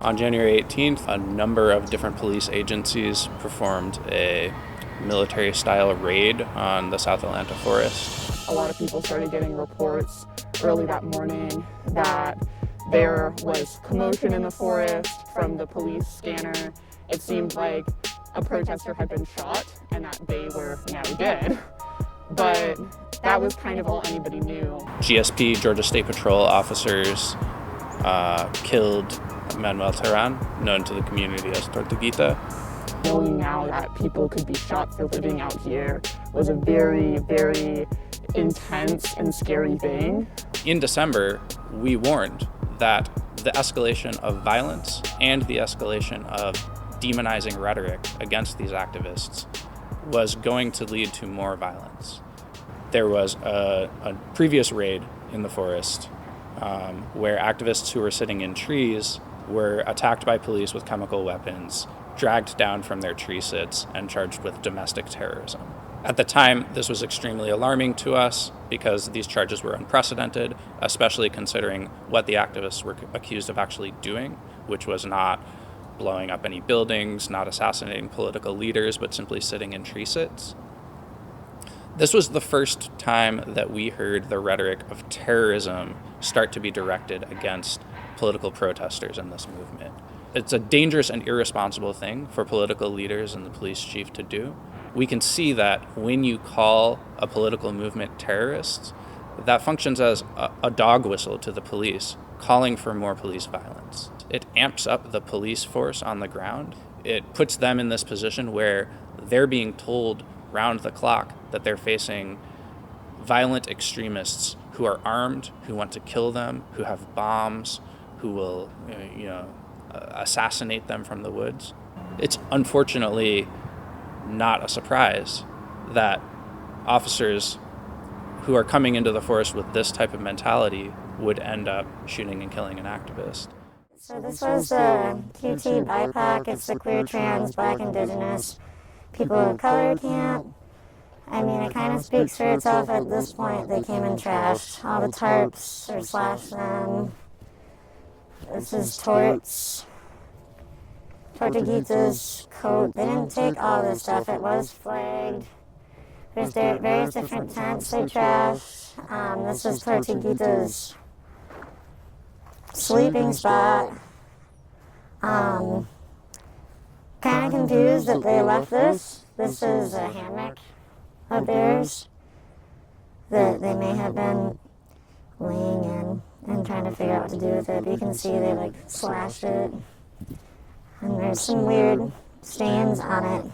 On January 18th, a number of different police agencies performed a military-style raid on the South Atlanta forest. A lot of people started getting reports early that morning that there was commotion in the forest from the police scanner. It seemed like a protester had been shot and that they were now dead. But that was kind of all anybody knew. GSP, Georgia State Patrol officers, killed Manuel Terán, known to the community as Tortuguita. Knowing now that people could be shot for living out here was a very, very intense and scary thing. In December, we warned that the escalation of violence and the escalation of demonizing rhetoric against these activists was going to lead to more violence. There was a previous raid in the forest where activists who were sitting in trees were attacked by police with chemical weapons, dragged down from their tree sits, and charged with domestic terrorism. At the time, this was extremely alarming to us because these charges were unprecedented, especially considering what the activists were accused of actually doing, which was not blowing up any buildings, not assassinating political leaders, but simply sitting in tree sits. This was the first time that we heard the rhetoric of terrorism start to be directed against political protesters in this movement. It's a dangerous and irresponsible thing for political leaders and the police chief to do. We can see that when you call a political movement terrorists, that functions as a dog whistle to the police, calling for more police violence. It amps up the police force on the ground. It puts them in this position where they're being told round the clock that they're facing violent extremists who are armed, who want to kill them, who have bombs, who will assassinate them from the woods. It's unfortunately not a surprise that officers who are coming into the forest with this type of mentality would end up shooting and killing an activist. So this was the QT BIPOC. It's the queer, trans, black, indigenous people of color camp. I mean, it kind of speaks for itself at this point. They came and trashed all the tarps or slashed them. This is Tortuguita's coat. They didn't take all this stuff. It was flagged. There's various different tents they trashed. This is Tortuguita's sleeping spot. Kind of confused that they left this. This is a hammock of theirs that they may have been laying in and trying to figure out what to do with it. But you can see they slashed it. And there's some weird stains on it.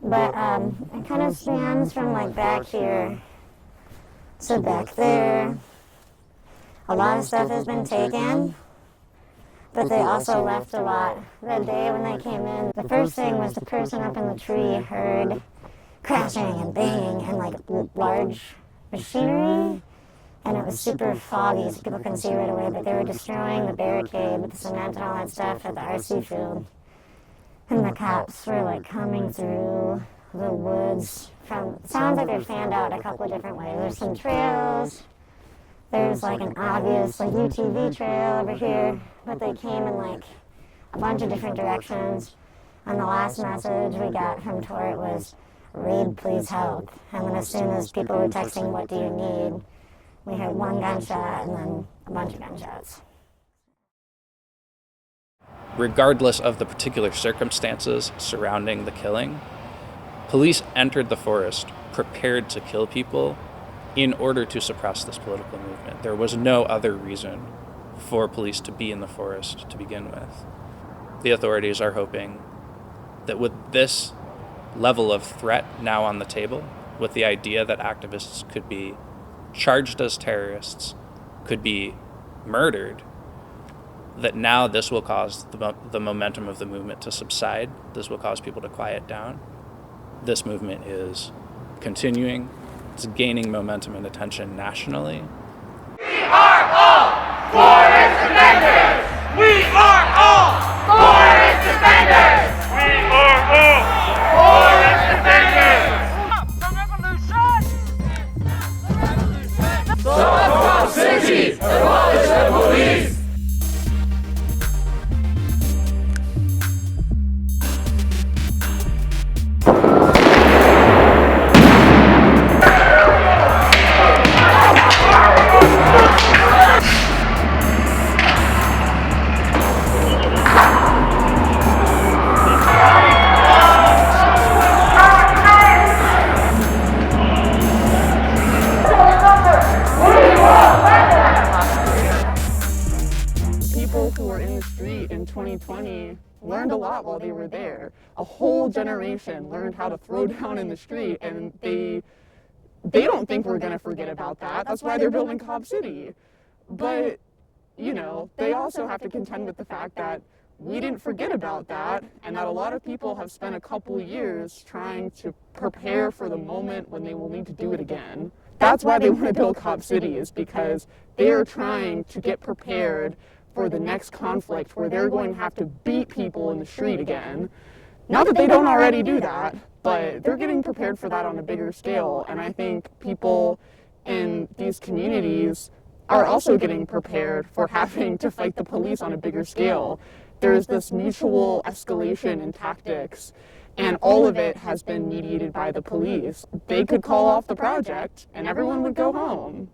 But it kind of spans from back here to back there. A lot of stuff has been taken, but they also left a lot. The day when they came in, the first thing was the person up in the tree heard crashing and banging and large machinery, and it was super foggy so people couldn't see right away, but they were destroying the barricade with the cement and all that stuff at the RC field. And the cops were coming through the woods from, it sounds like they're fanned out a couple of different ways. There's some trails, there's an obvious UTV trail over here, but they came in a bunch of different directions. And the last message we got from Tort was, "Raid, please help." And then as soon as people were texting, "What do you need?" we heard one gunshot and then a bunch of gunshots. Regardless of the particular circumstances surrounding the killing, police entered the forest prepared to kill people in order to suppress this political movement. There was no other reason for police to be in the forest to begin with. The authorities are hoping that with this level of threat now on the table, with the idea that activists could be charged as terrorists, could be murdered, that now this will cause the momentum of the movement to subside. This will cause people to quiet down. This movement is continuing. It's gaining momentum and attention nationally. We are all forest defenders! We are all forest defenders! We are all forest defenders! The revolution! Stop city! Abolish the police! were in the street in 2020 learned a lot while they were there. A whole generation learned how to throw down in the street, and they don't think we're going to forget about that. That's why they're building Cobb City. But, you know, they also have to contend with the fact that we didn't forget about that, and that a lot of people have spent a couple years trying to prepare for the moment when they will need to do it again. That's why they want to build Cobb City, is because they are trying to get prepared for the next conflict where they're going to have to beat people in the street again. Not that they don't already do that, but they're getting prepared for that on a bigger scale, and I think people in these communities are also getting prepared for having to fight the police on a bigger scale. There's this mutual escalation in tactics, and all of it has been mediated by the police. They could call off the project and everyone would go home.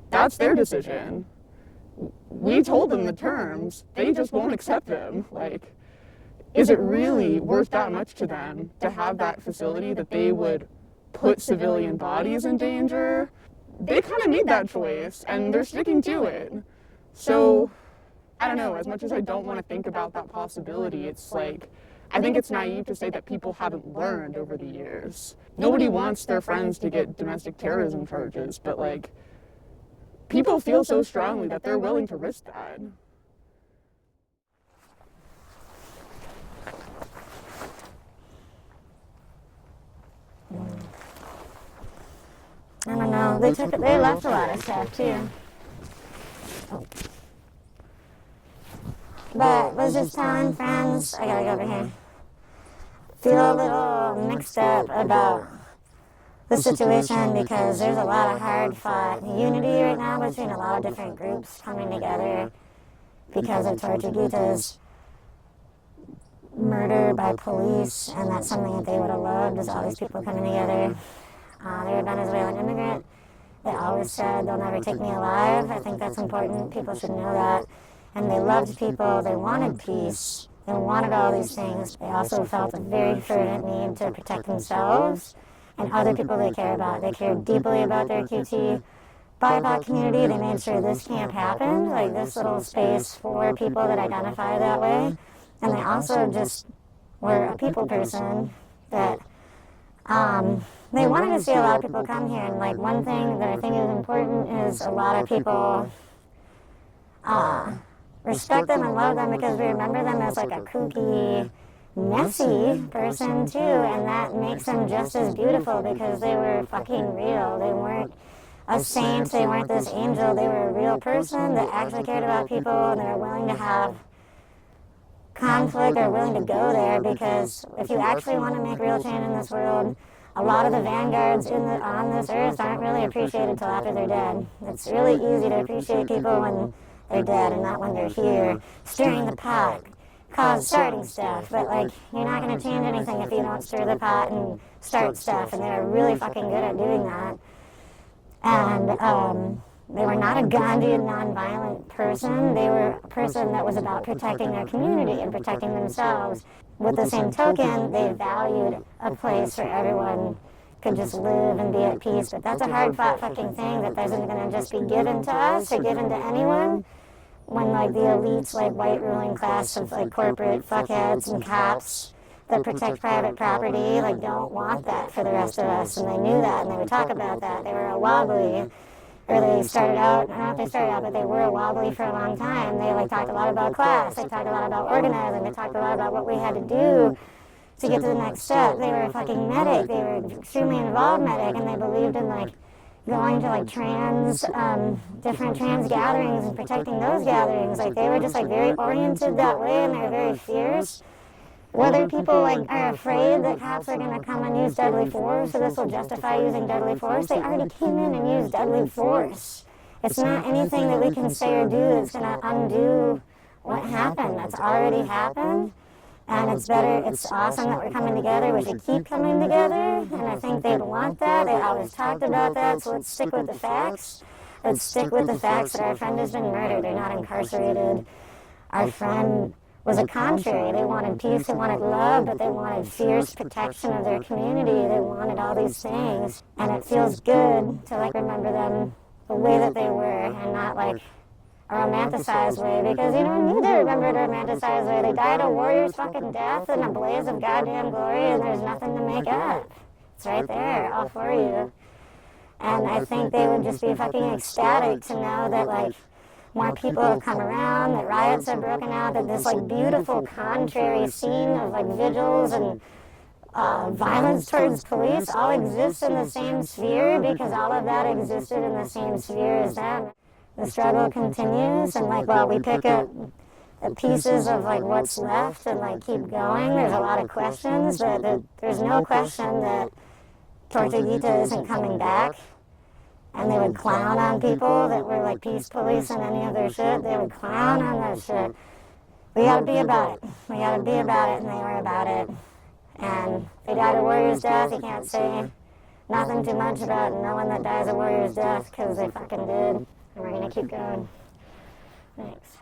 That's their decision. We told them the terms, they just won't accept them. Like, is it really worth that much to them to have that facility that they would put civilian bodies in danger? They kind of made that choice and they're sticking to it. So, I don't know, as much as I don't want to think about that possibility, it's like, I think it's naive to say that people haven't learned over the years. Nobody wants their friends to get domestic terrorism charges, but like, people feel so strongly that they're willing to risk that. I don't know, they left a lot of stuff too. But was just telling friends, I gotta go over here, feel a little mixed up about the situation because there's a lot of hard-fought unity right now between a lot of different groups coming together because of Tortuguita's murder by police, and that's something that they would have loved, is all these people coming together. They're a Venezuelan immigrant. They always said they'll never take me alive. I think that's important. People should know that. And they loved people. They wanted peace. They wanted all these things. They also felt a very fervent need to protect themselves and other people they care about. They cared deeply about their QT BIPOC community. They made sure this camp happened, like this little space for people that identify that way. And they also just were a people person that they wanted to see a lot of people come here. And like one thing that I think is important is a lot of people respect them and love them because we remember them as like a kooky, messy person too, and that makes them just as beautiful because they were fucking real. They weren't a saint, they weren't this angel, they were a real person that actually cared about people and they were willing to have conflict or willing to go there, because if you actually want to make real change in this world, a lot of the vanguards on this earth aren't really appreciated till after they're dead. It's really easy to appreciate people when they're dead and not when they're here, stirring the pot, starting stuff. But like, you're not going to change anything if you don't stir the pot and start stuff, and they're really fucking good at doing that. And they were not a Gandhian nonviolent person. They were a person that was about protecting their community and protecting themselves. With the same token, they valued a place where everyone could just live and be at peace. But that's a hard-fought fucking thing that isn't going to just be given to us or given to anyone. When like the elites, like white ruling class of like corporate fuckheads and cops that protect private property, like don't want that for the rest of us, and they knew that, and they would talk about that. They were a wobbly, or they started out, I don't know if they started out, but they were a wobbly for a long time. They like talked a lot about class, they talked a lot about organizing, they talked a lot about what we had to do to get to the next step. They were a fucking medic, they were extremely involved medic, and they believed in like going to like different trans gatherings and protecting those gatherings. Like they were just like very oriented that way, and they were very fierce. Whether people like are afraid that cops are going to come and use deadly force, so this will justify using deadly force, they already came in and used deadly force. It's not anything that we can say or do that's going to undo what happened. That's already happened. And it's awesome that we're coming together. We should keep coming together, and I think they'd want that. They always talked about that, so let's stick with the facts. Let's stick with the facts that our friend has been murdered. They're not incarcerated. Our friend was a contrary. They wanted peace, they wanted love, but they wanted fierce protection of their community. They wanted all these things, and it feels good to like remember them the way that they were, and not like a romanticized way, because you don't need to remember romanticized way. They died a warrior's fucking death in a blaze of goddamn glory, and there's nothing to make up. It's right there, all for you. And I think they would just be fucking ecstatic to know that, like, more people have come around, that riots have broken out, that this, like, beautiful contrary scene of, like, vigils and violence towards police all exists in the same sphere, because all of that existed in the same sphere as them. The struggle continues, and, like, while we pick up the pieces of, like, what's left and, like, keep going, there's a lot of questions. There's no question that Tortuguita isn't coming back. And they would clown on people that were, like, peace police and any of their shit. They would clown on that shit. We gotta be about it. We gotta be about it, and they were about it. And they died a warrior's death. You can't say nothing too much about no one that dies a warrior's death, because they fucking did. And we're gonna keep going. Thanks.